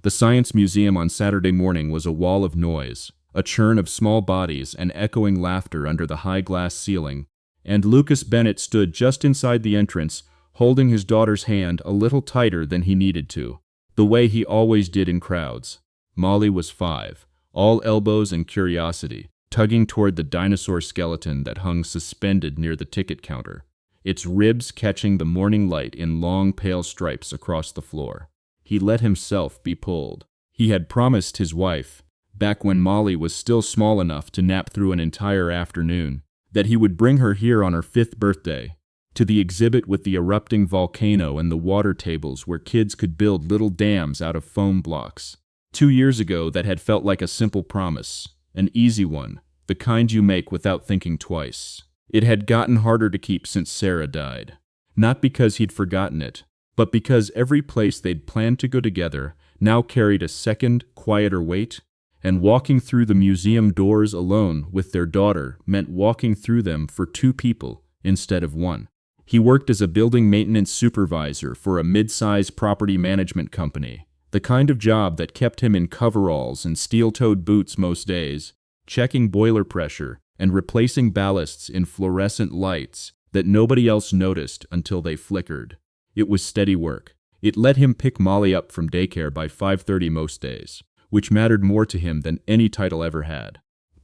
The Science Museum on Saturday morning was a wall of noise, a churn of small bodies and echoing laughter under the high glass ceiling, and Lucas Bennett stood just inside the entrance, holding his daughter's hand a little tighter than he needed to, the way he always did in crowds. Molly was 5, all elbows and curiosity, tugging toward the dinosaur skeleton that hung suspended near the ticket counter, its ribs catching the morning light in long pale stripes across the floor. He let himself be pulled. He had promised his wife, back when Molly was still small enough to nap through an entire afternoon, that he would bring her here on her 5th birthday, to the exhibit with the erupting volcano and the water tables where kids could build little dams out of foam blocks. 2 years ago that had felt like a simple promise, an easy one, the kind you make without thinking twice. It had gotten harder to keep since Sarah died. Not because he'd forgotten it, but because every place they'd planned to go together now carried a second, quieter weight, and walking through the museum doors alone with their daughter meant walking through them for 2 people instead of 1. He worked as a building maintenance supervisor for a mid-size property management company, the kind of job that kept him in coveralls and steel-toed boots most days, checking boiler pressure and replacing ballasts in fluorescent lights that nobody else noticed until they flickered. It was steady work. It let him pick Molly up from daycare by 5:30 most days, which mattered more to him than any title ever had.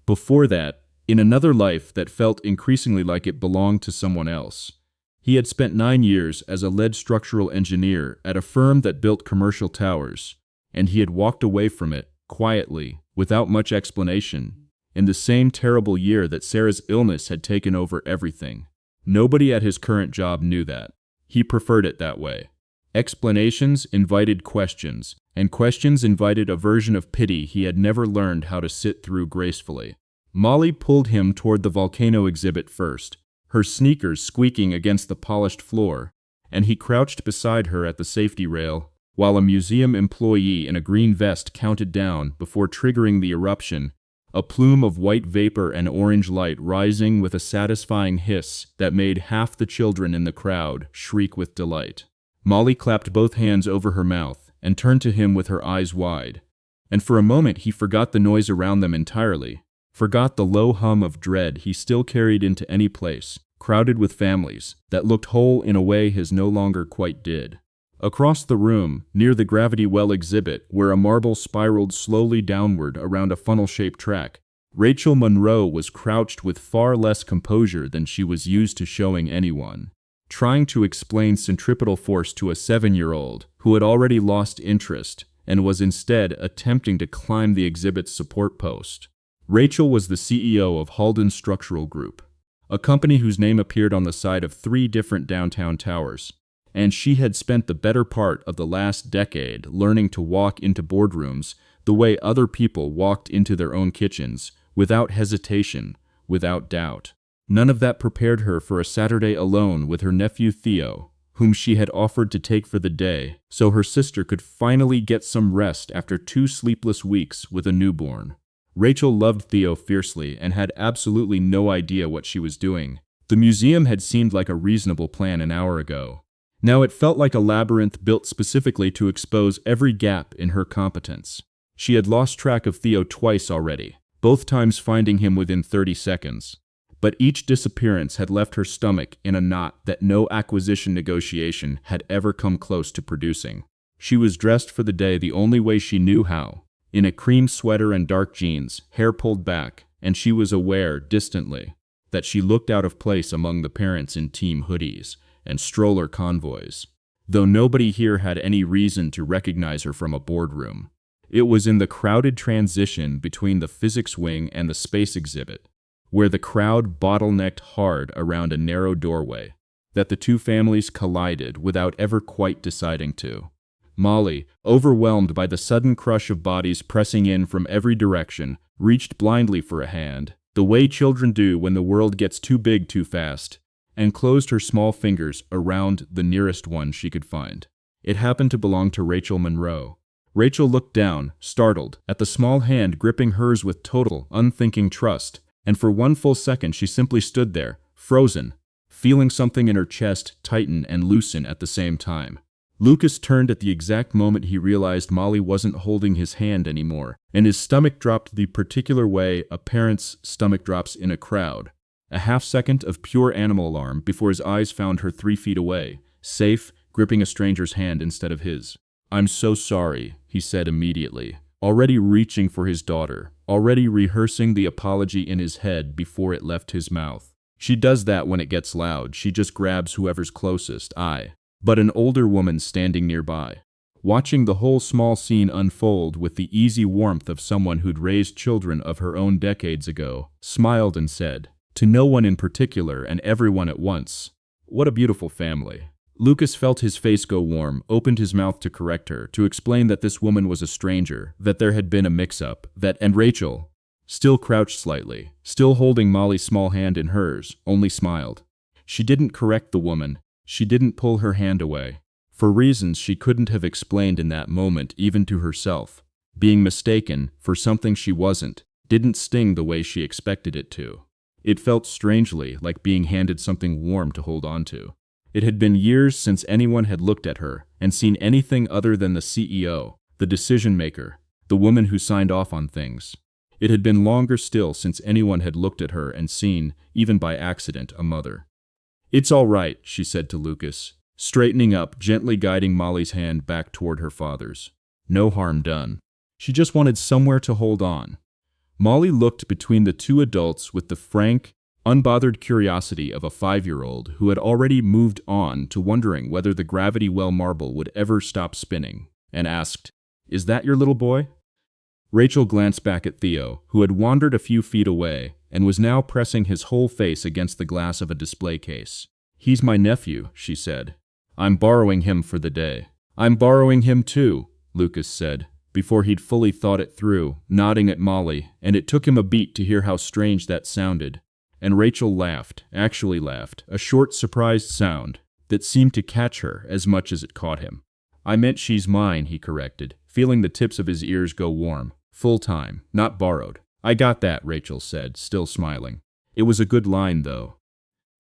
Before that, in another life that felt increasingly like it belonged to someone else, he had spent 9 years as a lead structural engineer at a firm that built commercial towers, and he had walked away from it, quietly, without much explanation, in the same terrible year that Sarah's illness had taken over everything. Nobody at his current job knew that. He preferred it that way. Explanations invited questions, and questions invited a version of pity he had never learned how to sit through gracefully. Molly pulled him toward the volcano exhibit first, her sneakers squeaking against the polished floor, and he crouched beside her at the safety rail, while a museum employee in a green vest counted down before triggering the eruption, a plume of white vapor and orange light rising with a satisfying hiss that made half the children in the crowd shriek with delight. Molly clapped both hands over her mouth and turned to him with her eyes wide, and for a moment he forgot the noise around them entirely, forgot the low hum of dread he still carried into any place, crowded with families, that looked whole in a way his no longer quite did. Across the room, near the gravity well exhibit, where a marble spiraled slowly downward around a funnel-shaped track, Rachel Monroe was crouched with far less composure than she was used to showing anyone, trying to explain centripetal force to a 7-year-old who had already lost interest and was instead attempting to climb the exhibit's support post. Rachel was the CEO of Halden Structural Group, a company whose name appeared on the side of 3 different downtown towers, and she had spent the better part of the last decade learning to walk into boardrooms the way other people walked into their own kitchens, without hesitation, without doubt. None of that prepared her for a Saturday alone with her nephew Theo, whom she had offered to take for the day, so her sister could finally get some rest after 2 sleepless weeks with a newborn. Rachel loved Theo fiercely and had absolutely no idea what she was doing. The museum had seemed like a reasonable plan an hour ago. Now it felt like a labyrinth built specifically to expose every gap in her competence. She had lost track of Theo twice already, both times finding him within 30 seconds. But each disappearance had left her stomach in a knot that no acquisition negotiation had ever come close to producing. She was dressed for the day the only way she knew how, in a cream sweater and dark jeans, hair pulled back, and she was aware, distantly, that she looked out of place among the parents in team hoodies and stroller convoys, though nobody here had any reason to recognize her from a boardroom. It was in the crowded transition between the physics wing and the space exhibit, where the crowd bottlenecked hard around a narrow doorway, that the 2 families collided without ever quite deciding to. Molly, overwhelmed by the sudden crush of bodies pressing in from every direction, reached blindly for a hand, the way children do when the world gets too big too fast, and closed her small fingers around the nearest one she could find. It happened to belong to Rachel Monroe. Rachel looked down, startled, at the small hand gripping hers with total, unthinking trust, and for 1 full second she simply stood there, frozen, feeling something in her chest tighten and loosen at the same time. Lucas turned at the exact moment he realized Molly wasn't holding his hand anymore, and his stomach dropped the particular way a parent's stomach drops in a crowd. A half-second of pure animal alarm before his eyes found her 3 feet away, safe, gripping a stranger's hand instead of his. "I'm so sorry," he said immediately, already reaching for his daughter, already rehearsing the apology in his head before it left his mouth. "She does that when it gets loud. She just grabs whoever's closest. But an older woman standing nearby, watching the whole small scene unfold with the easy warmth of someone who'd raised children of her own decades ago, smiled and said, to no one in particular and everyone at once, "What a beautiful family." Lucas felt his face go warm, opened his mouth to correct her, to explain that this woman was a stranger, that there had been a mix-up, and Rachel, still crouched slightly, still holding Molly's small hand in hers, only smiled. She didn't correct the woman. She didn't pull her hand away. For reasons she couldn't have explained in that moment even to herself. Being mistaken for something she wasn't didn't sting the way she expected it to. It felt strangely like being handed something warm to hold on to. It had been years since anyone had looked at her and seen anything other than the CEO, the decision-maker, the woman who signed off on things. It had been longer still since anyone had looked at her and seen, even by accident, a mother. "It's all right," she said to Lucas, straightening up, gently guiding Molly's hand back toward her father's. "No harm done. She just wanted somewhere to hold on." Molly looked between the two adults with the frank, unbothered curiosity of a 5-year-old who had already moved on to wondering whether the gravity well marble would ever stop spinning, and asked, "Is that your little boy?" Rachel glanced back at Theo, who had wandered a few feet away and was now pressing his whole face against the glass of a display case. "He's my nephew," she said. "I'm borrowing him for the day." "I'm borrowing him too," Lucas said, before he'd fully thought it through, nodding at Molly, and it took him a beat to hear how strange that sounded. And Rachel laughed, actually laughed, a short, surprised sound that seemed to catch her as much as it caught him. "I meant she's mine," he corrected, feeling the tips of his ears go warm. "Full time, not borrowed." "I got that," Rachel said, still smiling. It was a good line, though.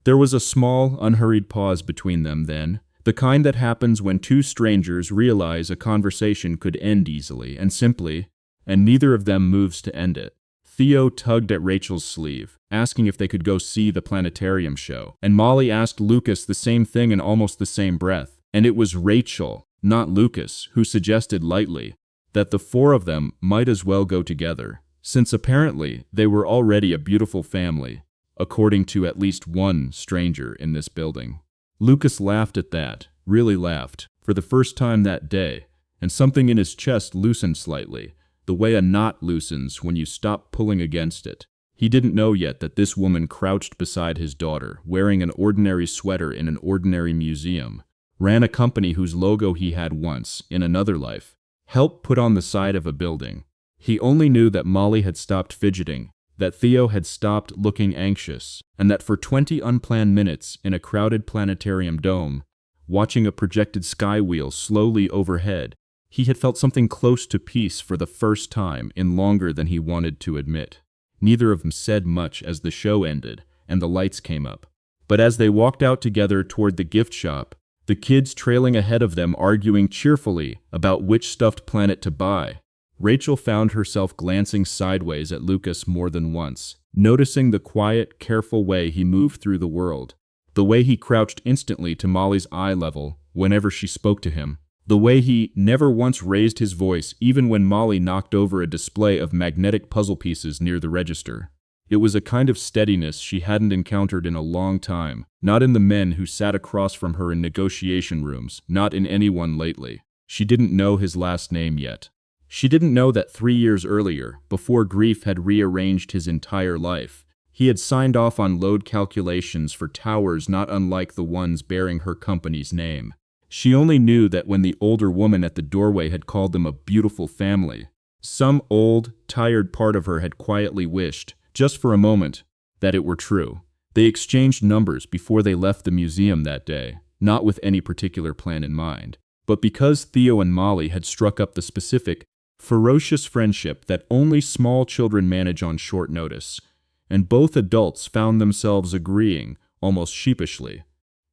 There was a small, unhurried pause between them then, the kind that happens when two strangers realize a conversation could end easily and simply, and neither of them moves to end it. Theo tugged at Rachel's sleeve, asking if they could go see the planetarium show, and Molly asked Lucas the same thing in almost the same breath, and it was Rachel, not Lucas, who suggested lightly that the four of them might as well go together, since apparently they were already a beautiful family, according to at least one stranger in this building. Lucas laughed at that, really laughed, for the first time that day, and something in his chest loosened slightly, the way a knot loosens when you stop pulling against it. He didn't know yet that this woman crouched beside his daughter, wearing an ordinary sweater in an ordinary museum, ran a company whose logo he had once, in another life, helped put on the side of a building. He only knew that Molly had stopped fidgeting, that Theo had stopped looking anxious, and that for 20 unplanned minutes in a crowded planetarium dome, watching a projected sky wheel slowly overhead, he had felt something close to peace for the first time in longer than he wanted to admit. Neither of them said much as the show ended and the lights came up. But as they walked out together toward the gift shop, the kids trailing ahead of them arguing cheerfully about which stuffed planet to buy, Rachel found herself glancing sideways at Lucas more than once, noticing the quiet, careful way he moved through the world, the way he crouched instantly to Molly's eye level whenever she spoke to him, the way he never once raised his voice even when Molly knocked over a display of magnetic puzzle pieces near the register. It was a kind of steadiness she hadn't encountered in a long time, not in the men who sat across from her in negotiation rooms, not in anyone lately. She didn't know his last name yet. She didn't know that 3 years earlier, before grief had rearranged his entire life, he had signed off on load calculations for towers not unlike the ones bearing her company's name. She only knew that when the older woman at the doorway had called them a beautiful family, some old, tired part of her had quietly wished, just for a moment, that it were true. They exchanged numbers before they left the museum that day, not with any particular plan in mind, but because Theo and Molly had struck up the specific, ferocious friendship that only small children manage on short notice, and both adults found themselves agreeing, almost sheepishly,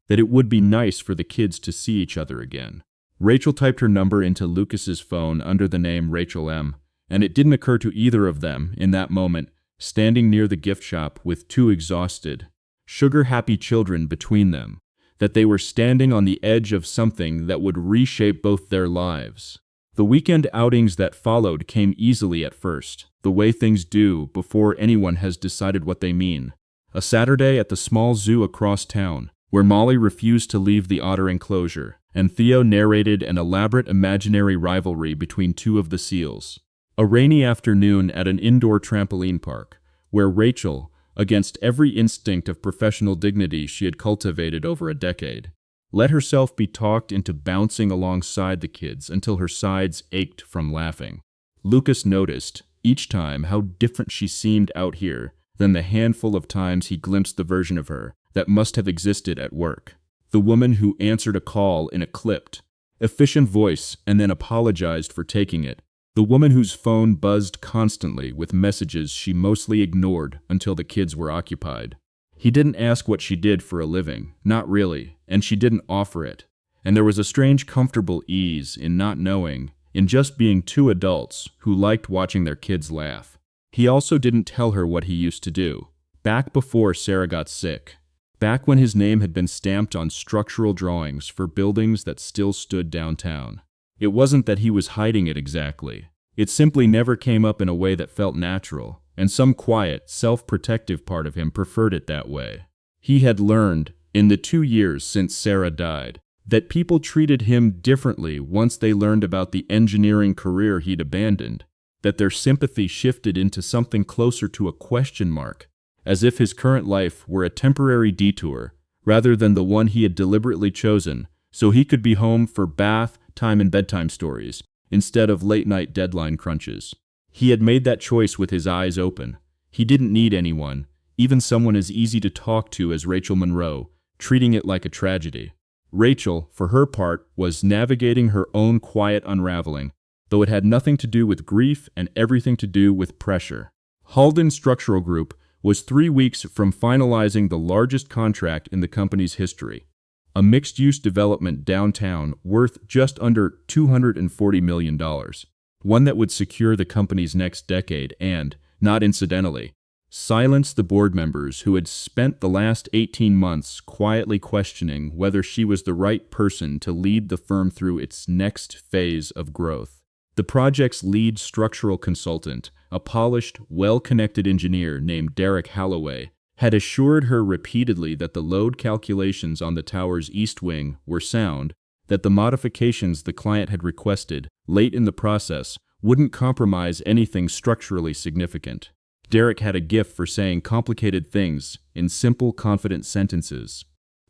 that it would be nice for the kids to see each other again. Rachel typed her number into Lucas's phone under the name Rachel M., and it didn't occur to either of them in that moment, standing near the gift shop with two exhausted, sugar-happy children between them, that they were standing on the edge of something that would reshape both their lives. The weekend outings that followed came easily at first, the way things do before anyone has decided what they mean. A Saturday at the small zoo across town, where Molly refused to leave the otter enclosure, and Theo narrated an elaborate imaginary rivalry between two of the seals. A rainy afternoon at an indoor trampoline park, where Rachel, against every instinct of professional dignity she had cultivated over a decade, let herself be talked into bouncing alongside the kids until her sides ached from laughing. Lucas noticed, each time, how different she seemed out here than the handful of times he glimpsed the version of her that must have existed at work. The woman who answered a call in a clipped, efficient voice and then apologized for taking it. The woman whose phone buzzed constantly with messages she mostly ignored until the kids were occupied. He didn't ask what she did for a living, not really, and she didn't offer it. And there was a strange comfortable ease in not knowing, in just being two adults who liked watching their kids laugh. He also didn't tell her what he used to do, back before Sarah got sick, back when his name had been stamped on structural drawings for buildings that still stood downtown. It wasn't that he was hiding it exactly. It simply never came up in a way that felt natural, and some quiet, self-protective part of him preferred it that way. He had learned, in the 2 years since Sarah died, that people treated him differently once they learned about the engineering career he'd abandoned, that their sympathy shifted into something closer to a question mark, as if his current life were a temporary detour, rather than the one he had deliberately chosen, so he could be home for bath, time and bedtime stories, instead of late-night deadline crunches. He had made that choice with his eyes open. He didn't need anyone, even someone as easy to talk to as Rachel Monroe, treating it like a tragedy. Rachel, for her part, was navigating her own quiet unraveling, though it had nothing to do with grief and everything to do with pressure. Halden Structural Group was 3 weeks from finalizing the largest contract in the company's history, a mixed-use development downtown worth just under $240 million, one that would secure the company's next decade and, not incidentally, silence the board members who had spent the last 18 months quietly questioning whether she was the right person to lead the firm through its next phase of growth. The project's lead structural consultant, a polished, well-connected engineer named Derek Holloway, had assured her repeatedly that the load calculations on the tower's east wing were sound, that the modifications the client had requested late in the process wouldn't compromise anything structurally significant. Derek had a gift for saying complicated things in simple, confident sentences,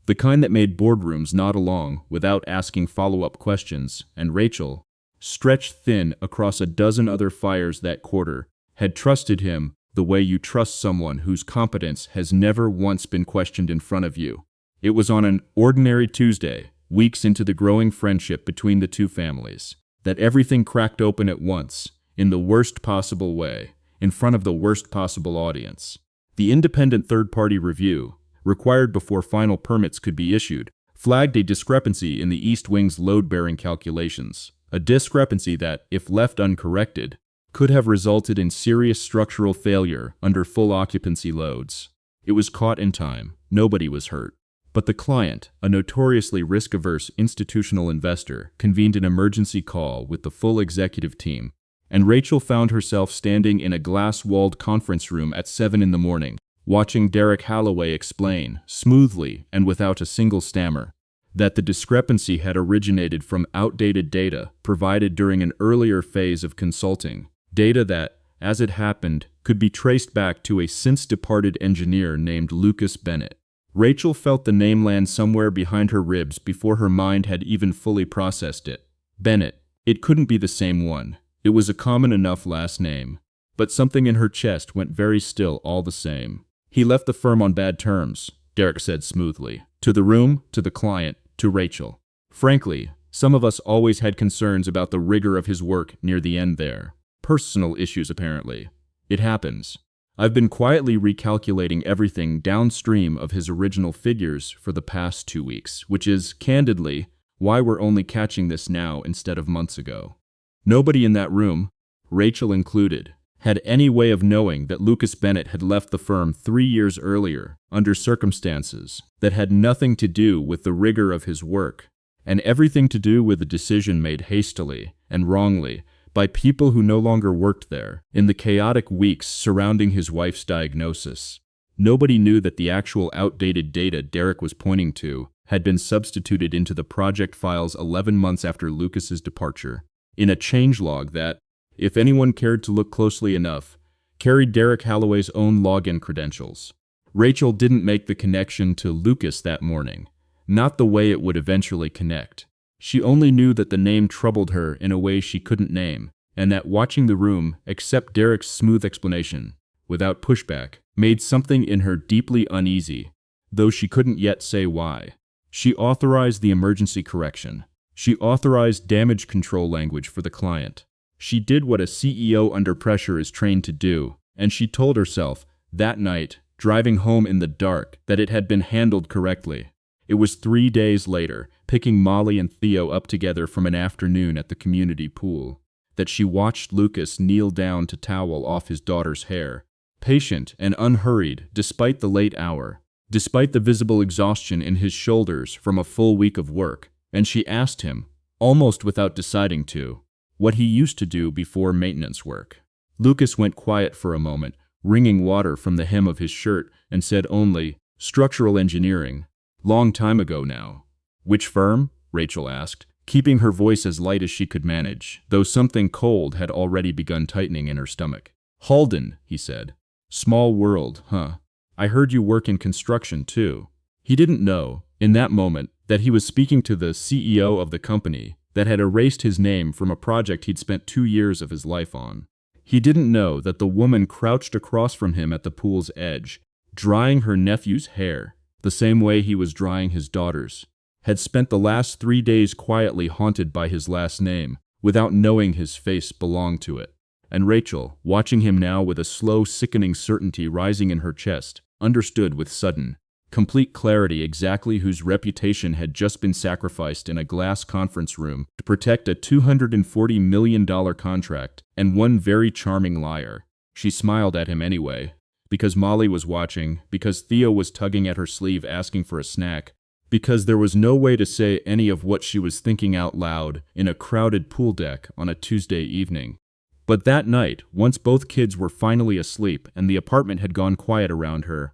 the kind that made boardrooms nod along without asking follow-up questions, and Rachel, stretched thin across a dozen other fires that quarter, had trusted him the way you trust someone whose competence has never once been questioned in front of you. It was on an ordinary Tuesday, weeks into the growing friendship between the two families, that everything cracked open at once, in the worst possible way, in front of the worst possible audience. The independent third-party review, required before final permits could be issued, flagged a discrepancy in the East Wing's load-bearing calculations, a discrepancy that, if left uncorrected, could have resulted in serious structural failure under full occupancy loads. It was caught in time. Nobody was hurt. But the client, a notoriously risk-averse institutional investor, convened an emergency call with the full executive team, and Rachel found herself standing in a glass-walled conference room at 7 in the morning, watching Derek Holloway explain, smoothly and without a single stammer, that the discrepancy had originated from outdated data provided during an earlier phase of consulting, data that, as it happened, could be traced back to a since-departed engineer named Lucas Bennett. Rachel felt the name land somewhere behind her ribs before her mind had even fully processed it. Bennett. It couldn't be the same one. It was a common enough last name. But something in her chest went very still all the same. He left the firm on bad terms, Derek said smoothly. To the room, to the client, to Rachel. Frankly, some of us always had concerns about the rigor of his work near the end there. Personal issues, apparently. It happens. I've been quietly recalculating everything downstream of his original figures for the past 2 weeks, which is, candidly, why we're only catching this now instead of months ago. Nobody in that room, Rachel included, had any way of knowing that Lucas Bennett had left the firm 3 years earlier under circumstances that had nothing to do with the rigor of his work, and everything to do with a decision made hastily and wrongly by people who no longer worked there in the chaotic weeks surrounding his wife's diagnosis. Nobody knew that the actual outdated data Derek was pointing to had been substituted into the project files 11 months after Lucas's departure, in a changelog that, if anyone cared to look closely enough, carried Derek Holloway's own login credentials. Rachel didn't make the connection to Lucas that morning, not the way it would eventually connect. She only knew that the name troubled her in a way she couldn't name, and that watching the room accept Derek's smooth explanation, without pushback, made something in her deeply uneasy, though she couldn't yet say why. She authorized the emergency correction. She authorized damage control language for the client. She did what a CEO under pressure is trained to do, and she told herself, that night, driving home in the dark, that it had been handled correctly. It was 3 days later, picking Molly and Theo up together from an afternoon at the community pool, that she watched Lucas kneel down to towel off his daughter's hair, patient and unhurried despite the late hour, despite the visible exhaustion in his shoulders from a full week of work, and she asked him, almost without deciding to, what he used to do before maintenance work. Lucas went quiet for a moment, wringing water from the hem of his shirt, and said only, structural engineering. Long time ago now. Which firm? Rachel asked, keeping her voice as light as she could manage, though something cold had already begun tightening in her stomach. Halden, he said. Small world, huh? I heard you work in construction, too. He didn't know, in that moment, that he was speaking to the CEO of the company that had erased his name from a project he'd spent 2 years of his life on. He didn't know that the woman crouched across from him at the pool's edge, drying her nephew's hair, the same way he was drying his daughter's, had spent the last 3 days quietly haunted by his last name, without knowing his face belonged to it. And Rachel, watching him now with a slow, sickening certainty rising in her chest, understood with sudden, complete clarity exactly whose reputation had just been sacrificed in a glass conference room to protect a $240 million contract and one very charming liar. She smiled at him anyway, because Molly was watching, because Theo was tugging at her sleeve asking for a snack, because there was no way to say any of what she was thinking out loud in a crowded pool deck on a Tuesday evening. But that night, once both kids were finally asleep and the apartment had gone quiet around her,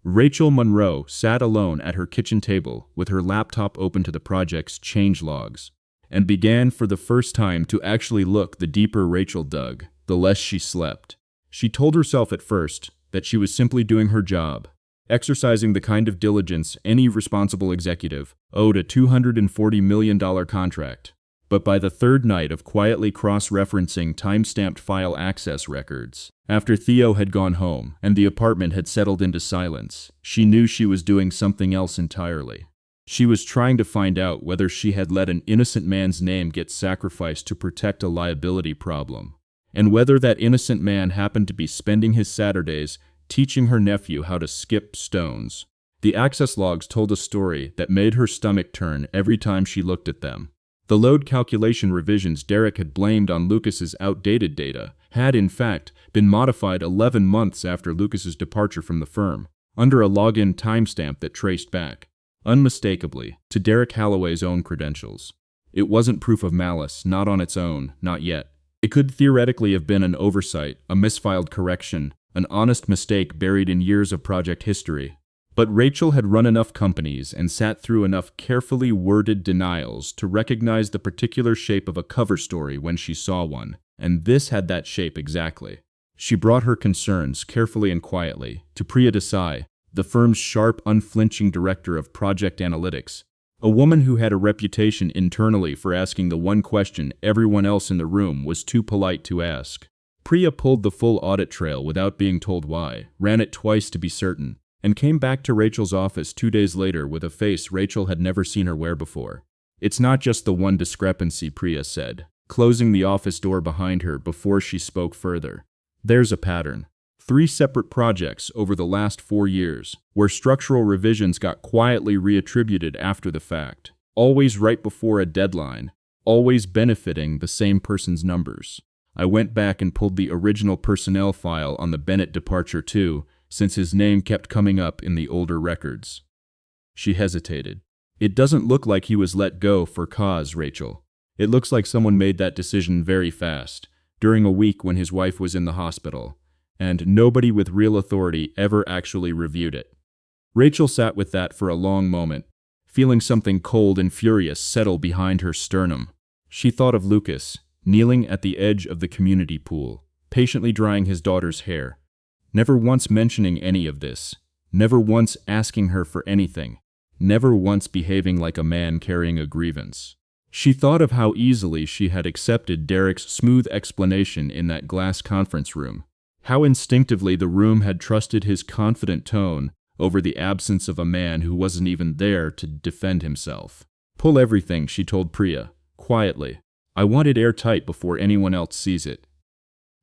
Rachel Monroe sat alone at her kitchen table with her laptop open to the project's changelogs, and began for the first time to actually look. The deeper Rachel dug, the less she slept. She told herself at first that she was simply doing her job, exercising the kind of diligence any responsible executive owed a $240 million contract. But by the third night of quietly cross-referencing time-stamped file access records, after Theo had gone home and the apartment had settled into silence, she knew she was doing something else entirely. She was trying to find out whether she had let an innocent man's name get sacrificed to protect a liability problem, and whether that innocent man happened to be spending his Saturdays teaching her nephew how to skip stones. The access logs told a story that made her stomach turn every time she looked at them. The load calculation revisions Derek had blamed on Lucas's outdated data had, in fact, been modified 11 months after Lucas's departure from the firm, under a login timestamp that traced back, unmistakably, to Derek Holloway's own credentials. It wasn't proof of malice, not on its own, not yet. It could theoretically have been an oversight, a misfiled correction, an honest mistake buried in years of project history. But Rachel had run enough companies and sat through enough carefully worded denials to recognize the particular shape of a cover story when she saw one, and this had that shape exactly. She brought her concerns, carefully and quietly, to Priya Desai, the firm's sharp, unflinching director of project analytics, a woman who had a reputation internally for asking the one question everyone else in the room was too polite to ask. Priya pulled the full audit trail without being told why, ran it twice to be certain, and came back to Rachel's office 2 days later with a face Rachel had never seen her wear before. It's not just the one discrepancy, Priya said, closing the office door behind her before she spoke further. There's a pattern. 3 separate projects over the last 4 years, where structural revisions got quietly reattributed after the fact, always right before a deadline, always benefiting the same person's numbers. I went back and pulled the original personnel file on the Bennett departure too, since his name kept coming up in the older records. She hesitated. It doesn't look like he was let go for cause, Rachel. It looks like someone made that decision very fast, during a week when his wife was in the hospital, and nobody with real authority ever actually reviewed it. Rachel sat with that for a long moment, feeling something cold and furious settle behind her sternum. She thought of Lucas, kneeling at the edge of the community pool, patiently drying his daughter's hair, never once mentioning any of this, never once asking her for anything, never once behaving like a man carrying a grievance. She thought of how easily she had accepted Derek's smooth explanation in that glass conference room, how instinctively the room had trusted his confident tone over the absence of a man who wasn't even there to defend himself. Pull everything, she told Priya, quietly. I want it airtight before anyone else sees it.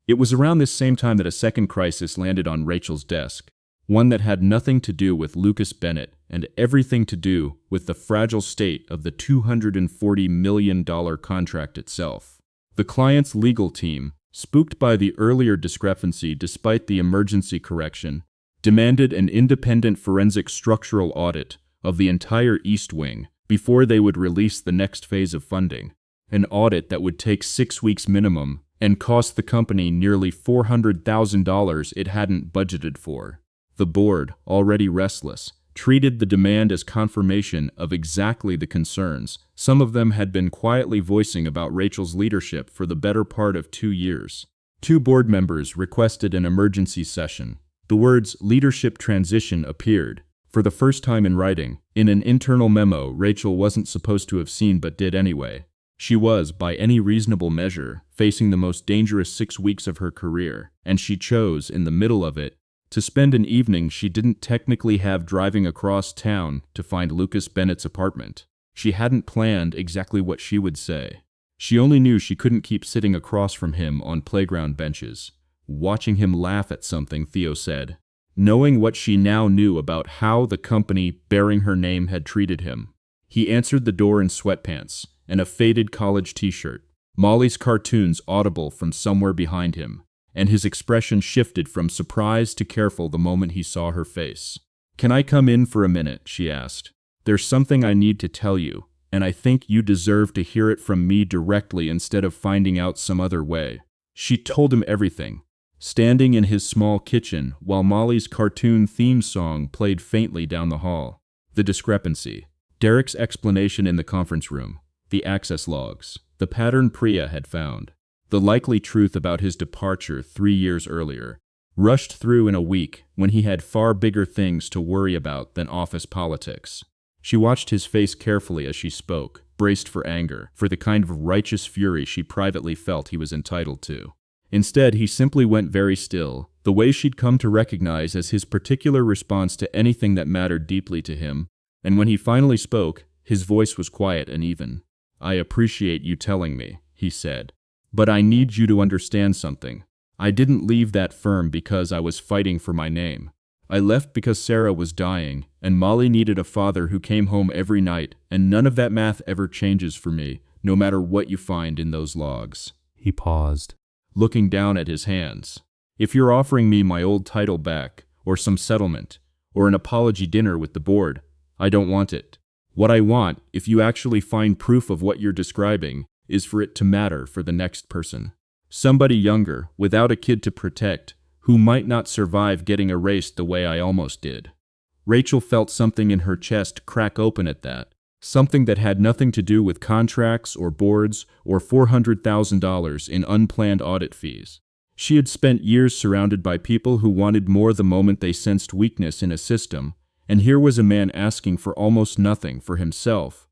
It was around this same time that a second crisis landed on Rachel's desk, one that had nothing to do with Lucas Bennett and everything to do with the fragile state of the $240 million contract itself. The client's legal team, spooked by the earlier discrepancy despite the emergency correction, demanded an independent forensic structural audit of the entire East Wing before they would release the next phase of funding, an audit that would take 6 weeks minimum and cost the company nearly $400,000 it hadn't budgeted for. The board, already restless, treated the demand as confirmation of exactly the concerns some of them had been quietly voicing about Rachel's leadership for the better part of 2 years. 2 board members requested an emergency session. The words leadership transition appeared, for the first time in writing, in an internal memo Rachel wasn't supposed to have seen but did anyway. She was, by any reasonable measure, facing the most dangerous 6 weeks of her career, and she chose, in the middle of it, to spend an evening she didn't technically have driving across town to find Lucas Bennett's apartment. She hadn't planned exactly what she would say. She only knew she couldn't keep sitting across from him on playground benches, watching him laugh at something Theo said, knowing what she now knew about how the company bearing her name had treated him. He answered the door in sweatpants and a faded college t-shirt, Molly's cartoons audible from somewhere behind him, and his expression shifted from surprise to careful the moment he saw her face. "Can I come in for a minute?" she asked. "There's something I need to tell you, and I think you deserve to hear it from me directly instead of finding out some other way." She told him everything, standing in his small kitchen while Molly's cartoon theme song played faintly down the hall. The discrepancy, Derek's explanation in the conference room, the access logs, the pattern Priya had found, the likely truth about his departure 3 years earlier, rushed through in a week when he had far bigger things to worry about than office politics. She watched his face carefully as she spoke, braced for anger, for the kind of righteous fury she privately felt he was entitled to. Instead, he simply went very still, the way she'd come to recognize as his particular response to anything that mattered deeply to him, and when he finally spoke, his voice was quiet and even. "I appreciate you telling me," he said. "But I need you to understand something. I didn't leave that firm because I was fighting for my name. I left because Sarah was dying, and Molly needed a father who came home every night, and none of that math ever changes for me, no matter what you find in those logs." He paused, looking down at his hands. "If you're offering me my old title back, or some settlement, or an apology dinner with the board, I don't want it. What I want, if you actually find proof of what you're describing, is for it to matter for the next person. Somebody younger, without a kid to protect, who might not survive getting erased the way I almost did." Rachel felt something in her chest crack open at that, something that had nothing to do with contracts or boards or $400,000 in unplanned audit fees. She had spent years surrounded by people who wanted more the moment they sensed weakness in a system, and here was a man asking for almost nothing for himself,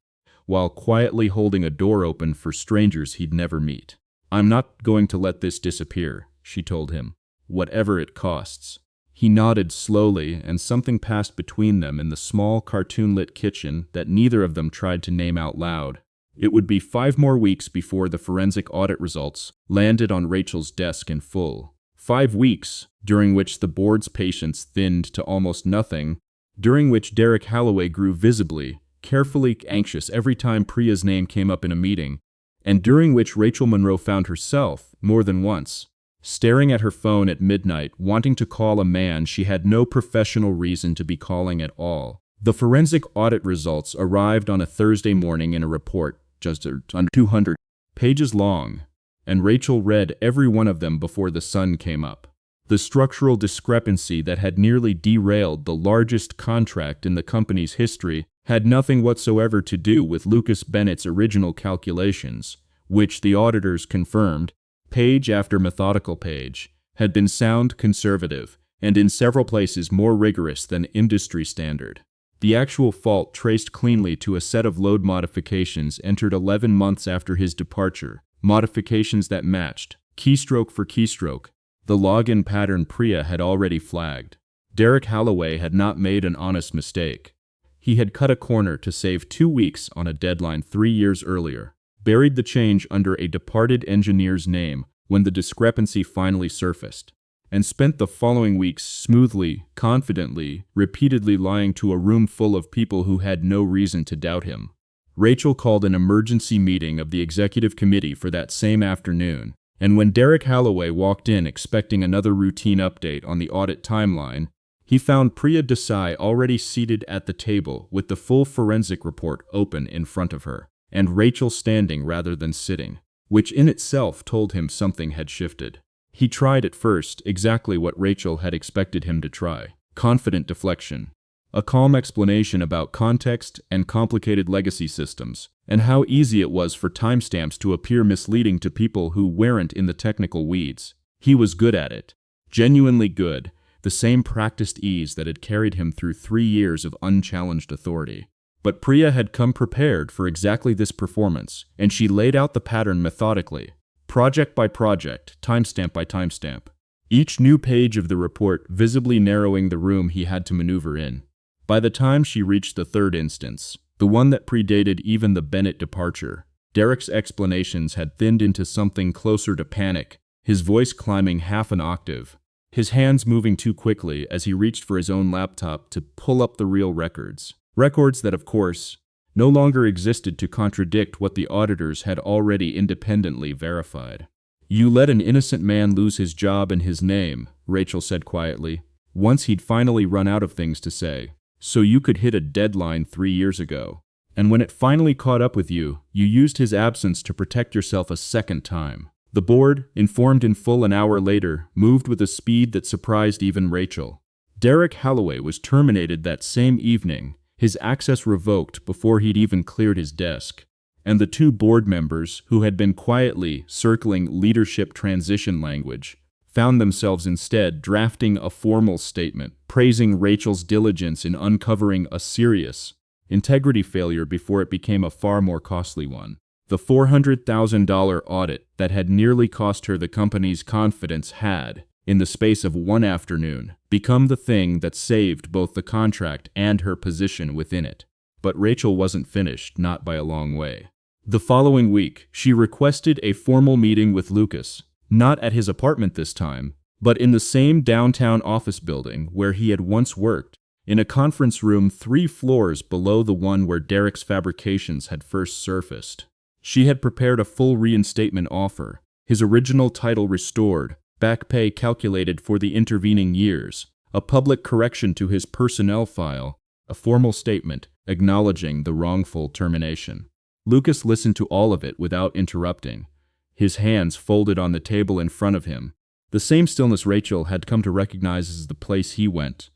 while quietly holding a door open for strangers he'd never meet. "I'm not going to let this disappear," she told him, "whatever it costs." He nodded slowly, and something passed between them in the small cartoon-lit kitchen that neither of them tried to name out loud. It would be 5 more weeks before the forensic audit results landed on Rachel's desk in full. 5 weeks, during which the board's patience thinned to almost nothing, during which Derek Holloway grew visibly, carefully anxious every time Priya's name came up in a meeting, and during which Rachel Monroe found herself, more than once, staring at her phone at midnight, wanting to call a man she had no professional reason to be calling at all. The forensic audit results arrived on a Thursday morning in a report just under 200 pages long, and Rachel read every one of them before the sun came up. The structural discrepancy that had nearly derailed the largest contract in the company's history had nothing whatsoever to do with Lucas Bennett's original calculations, which the auditors confirmed, page after methodical page, had been sound, conservative, and in several places more rigorous than industry standard. The actual fault traced cleanly to a set of load modifications entered 11 months after his departure, modifications that matched, keystroke for keystroke, the login pattern Priya had already flagged. Derek Holloway had not made an honest mistake. He had cut a corner to save 2 weeks on a deadline 3 years earlier, buried the change under a departed engineer's name when the discrepancy finally surfaced, and spent the following weeks smoothly, confidently, repeatedly lying to a room full of people who had no reason to doubt him. Rachel called an emergency meeting of the executive committee for that same afternoon, and when Derek Holloway walked in expecting another routine update on the audit timeline, he found Priya Desai already seated at the table with the full forensic report open in front of her, and Rachel standing rather than sitting, which in itself told him something had shifted. He tried at first exactly what Rachel had expected him to try: confident deflection. A calm explanation about context and complicated legacy systems, and how easy it was for timestamps to appear misleading to people who weren't in the technical weeds. He was good at it. Genuinely good, the same practiced ease that had carried him through 3 years of unchallenged authority. But Priya had come prepared for exactly this performance, and she laid out the pattern methodically, project by project, timestamp by timestamp. Each new page of the report visibly narrowing the room he had to maneuver in. By the time she reached the third instance, the one that predated even the Bennett departure, Derek's explanations had thinned into something closer to panic, his voice climbing half an octave, his hands moving too quickly as he reached for his own laptop to pull up the real records. Records that, of course, no longer existed to contradict what the auditors had already independently verified. "You let an innocent man lose his job and his name," Rachel said quietly, once he'd finally run out of things to say, "so you could hit a deadline 3 years ago. And when it finally caught up with you, you used his absence to protect yourself a second time." The board, informed in full an hour later, moved with a speed that surprised even Rachel. Derek Holloway was terminated that same evening, his access revoked before he'd even cleared his desk, and the 2 board members, who had been quietly circling leadership transition language, found themselves instead drafting a formal statement praising Rachel's diligence in uncovering a serious integrity failure before it became a far more costly one. The $400,000 audit that had nearly cost her the company's confidence had, in the space of one afternoon, become the thing that saved both the contract and her position within it. But Rachel wasn't finished, not by a long way. The following week, she requested a formal meeting with Lucas, not at his apartment this time, but in the same downtown office building where he had once worked, in a conference room 3 floors below the one where Derek's fabrications had first surfaced. She had prepared a full reinstatement offer, his original title restored, back pay calculated for the intervening years, a public correction to his personnel file, a formal statement acknowledging the wrongful termination. Lucas listened to all of it without interrupting, his hands folded on the table in front of him, the same stillness Rachel had come to recognize as the place he went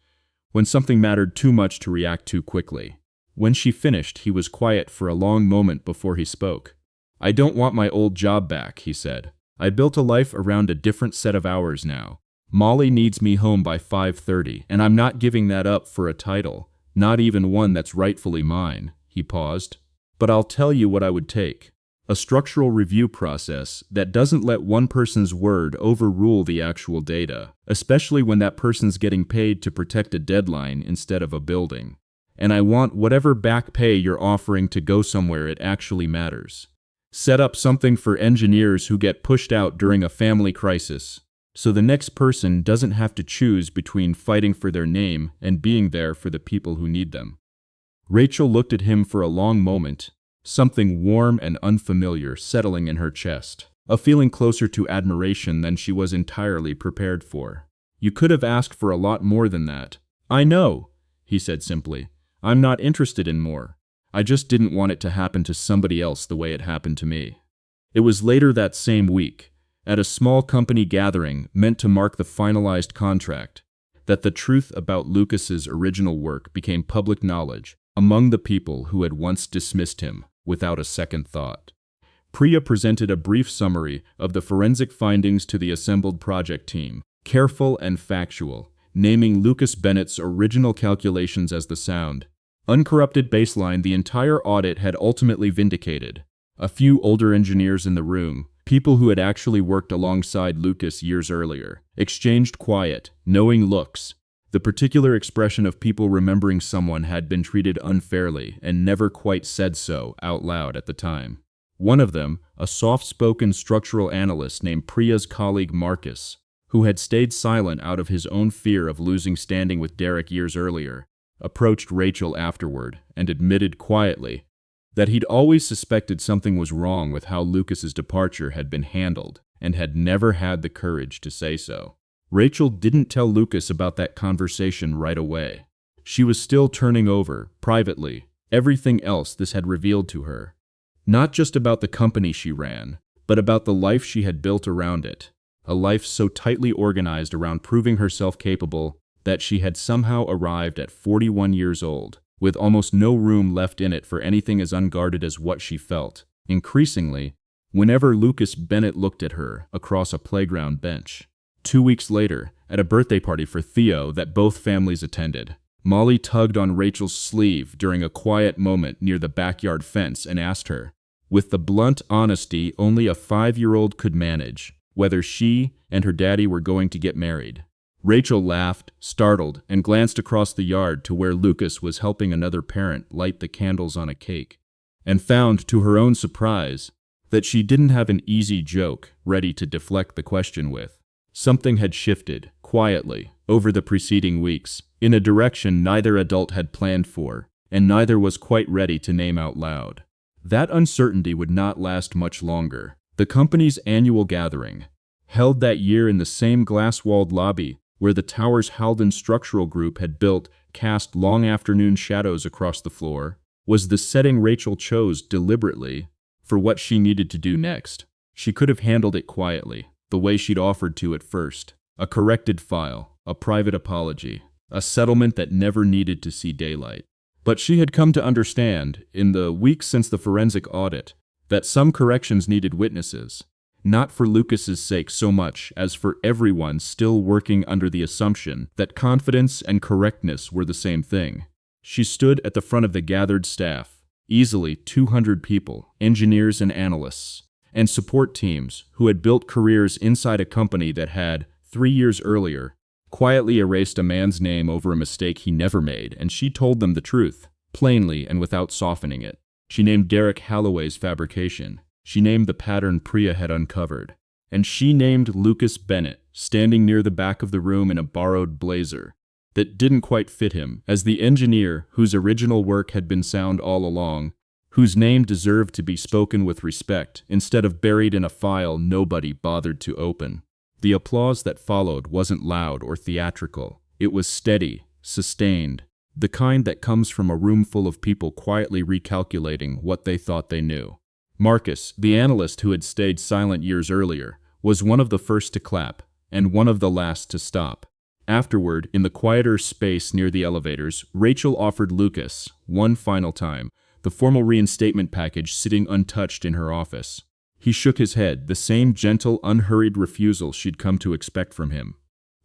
when something mattered too much to react too quickly. When she finished, he was quiet for a long moment before he spoke. "I don't want my old job back," he said. "I built a life around a different set of hours now. Molly needs me home by 5:30, and I'm not giving that up for a title, not even one that's rightfully mine." He paused. "But I'll tell you what I would take. A structural review process that doesn't let one person's word overrule the actual data, especially when that person's getting paid to protect a deadline instead of a building. And I want whatever back pay you're offering to go somewhere it actually matters. Set up something for engineers who get pushed out during a family crisis, so the next person doesn't have to choose between fighting for their name and being there for the people who need them." Rachel looked at him for a long moment, something warm and unfamiliar settling in her chest, a feeling closer to admiration than she was entirely prepared for. "You could have asked for a lot more than that." "I know," he said simply. "I'm not interested in more. I just didn't want it to happen to somebody else the way it happened to me." It was later that same week, at a small company gathering meant to mark the finalized contract, that the truth about Lucas's original work became public knowledge among the people who had once dismissed him without a second thought. Priya presented a brief summary of the forensic findings to the assembled project team, careful and factual, naming Lucas Bennett's original calculations as the sound, uncorrupted baseline the entire audit had ultimately vindicated. A few older engineers in the room, people who had actually worked alongside Lucas years earlier, exchanged quiet, knowing looks. The particular expression of people remembering someone had been treated unfairly and never quite said so out loud at the time. One of them, a soft-spoken structural analyst named Priya's colleague Marcus, who had stayed silent out of his own fear of losing standing with Derek years earlier, approached Rachel afterward and admitted quietly that he'd always suspected something was wrong with how Lucas's departure had been handled and had never had the courage to say so. Rachel didn't tell Lucas about that conversation right away. She was still turning over, privately, everything else this had revealed to her. Not just about the company she ran, but about the life she had built around it. A life so tightly organized around proving herself capable that she had somehow arrived at 41 years old, with almost no room left in it for anything as unguarded as what she felt. Increasingly, whenever Lucas Bennett looked at her across a playground bench. 2 weeks later, at a birthday party for Theo that both families attended, Molly tugged on Rachel's sleeve during a quiet moment near the backyard fence and asked her, with the blunt honesty only a 5-year-old could manage, whether she and her daddy were going to get married. Rachel laughed, startled, and glanced across the yard to where Lucas was helping another parent light the candles on a cake, and found, to her own surprise, that she didn't have an easy joke ready to deflect the question with. Something had shifted, quietly, over the preceding weeks, in a direction neither adult had planned for, and neither was quite ready to name out loud. That uncertainty would not last much longer. The company's annual gathering, held that year in the same glass-walled lobby where the tower's Halden structural group had built, cast long afternoon shadows across the floor, was the setting Rachel chose deliberately for what she needed to do next. She could have handled it quietly, the way she'd offered to at first. A corrected file, a private apology, a settlement that never needed to see daylight. But she had come to understand, in the weeks since the forensic audit, that some corrections needed witnesses, not for Lucas's sake so much as for everyone still working under the assumption that confidence and correctness were the same thing. She stood at the front of the gathered staff, easily 200 people, engineers and analysts, and support teams who had built careers inside a company that had, 3 years earlier, quietly erased a man's name over a mistake he never made, and she told them the truth, plainly and without softening it. She named Derek Holloway's fabrication. She named the pattern Priya had uncovered. And she named Lucas Bennett, standing near the back of the room in a borrowed blazer that didn't quite fit him, as the engineer whose original work had been sound all along, whose name deserved to be spoken with respect instead of buried in a file nobody bothered to open. The applause that followed wasn't loud or theatrical. It was steady, sustained, the kind that comes from a room full of people quietly recalculating what they thought they knew. Marcus, the analyst who had stayed silent years earlier, was one of the first to clap, and one of the last to stop. Afterward, in the quieter space near the elevators, Rachel offered Lucas, one final time, the formal reinstatement package sitting untouched in her office. He shook his head, the same gentle, unhurried refusal she'd come to expect from him.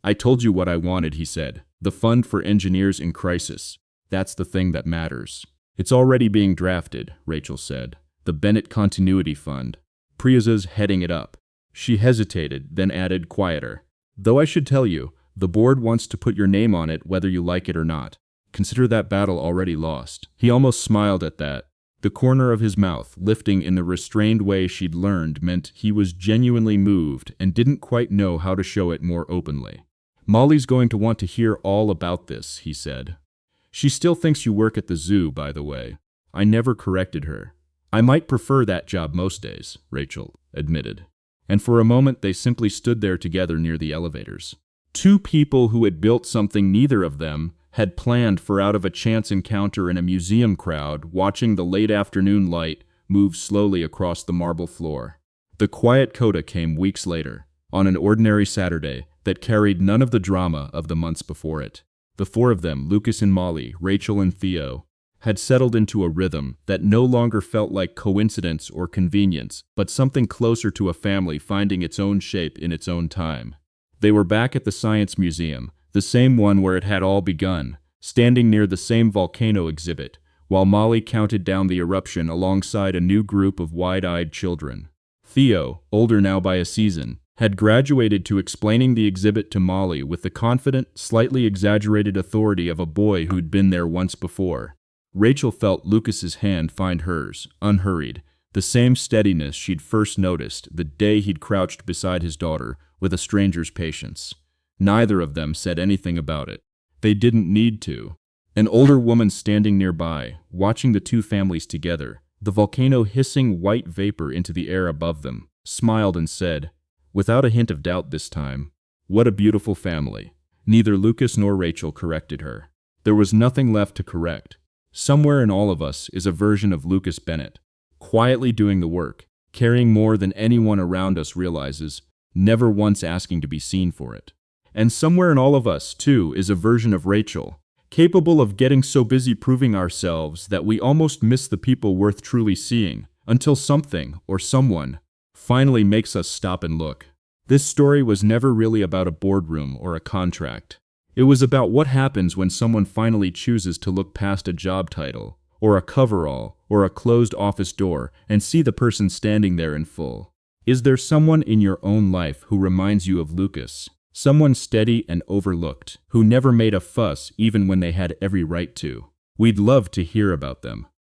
"I told you what I wanted," he said. "The fund for engineers in crisis. That's the thing that matters." "It's already being drafted," Rachel said. "The Bennett Continuity Fund. Priya's heading it up." She hesitated, then added, quieter, "Though I should tell you, the board wants to put your name on it whether you like it or not. Consider that battle already lost." He almost smiled at that. The corner of his mouth, lifting in the restrained way she'd learned, meant he was genuinely moved and didn't quite know how to show it more openly. "Molly's going to want to hear all about this," he said. She still thinks you work at the zoo, by the way. I never corrected her. I might prefer that job most days, Rachel admitted. And for a moment they simply stood there together near the elevators. Two people who had built something neither of them had planned for out of a chance encounter in a museum crowd watching the late afternoon light move slowly across the marble floor. The quiet coda came weeks later, on an ordinary Saturday that carried none of the drama of the months before it. The four of them, Lucas and Molly, Rachel and Theo, had settled into a rhythm that no longer felt like coincidence or convenience, but something closer to a family finding its own shape in its own time. They were back at the Science Museum, the same one where it had all begun, standing near the same volcano exhibit, while Molly counted down the eruption alongside a new group of wide-eyed children. Theo, older now by a season, had graduated to explaining the exhibit to Molly with the confident, slightly exaggerated authority of a boy who'd been there once before. Rachel felt Lucas's hand find hers, unhurried, the same steadiness she'd first noticed the day he'd crouched beside his daughter with a stranger's patience. Neither of them said anything about it. They didn't need to. An older woman standing nearby, watching the two families together, the volcano hissing white vapor into the air above them, smiled and said, without a hint of doubt this time, "What a beautiful family." Neither Lucas nor Rachel corrected her. There was nothing left to correct. Somewhere in all of us is a version of Lucas Bennett, quietly doing the work, caring more than anyone around us realizes, never once asking to be seen for it. And somewhere in all of us, too, is a version of Rachel, capable of getting so busy proving ourselves that we almost miss the people worth truly seeing, until something, or someone, finally makes us stop and look. This story was never really about a boardroom or a contract. It was about what happens when someone finally chooses to look past a job title, or a coverall, or a closed office door, and see the person standing there in full. Is there someone in your own life who reminds you of Lucas? Someone steady and overlooked, who never made a fuss even when they had every right to? We'd love to hear about them.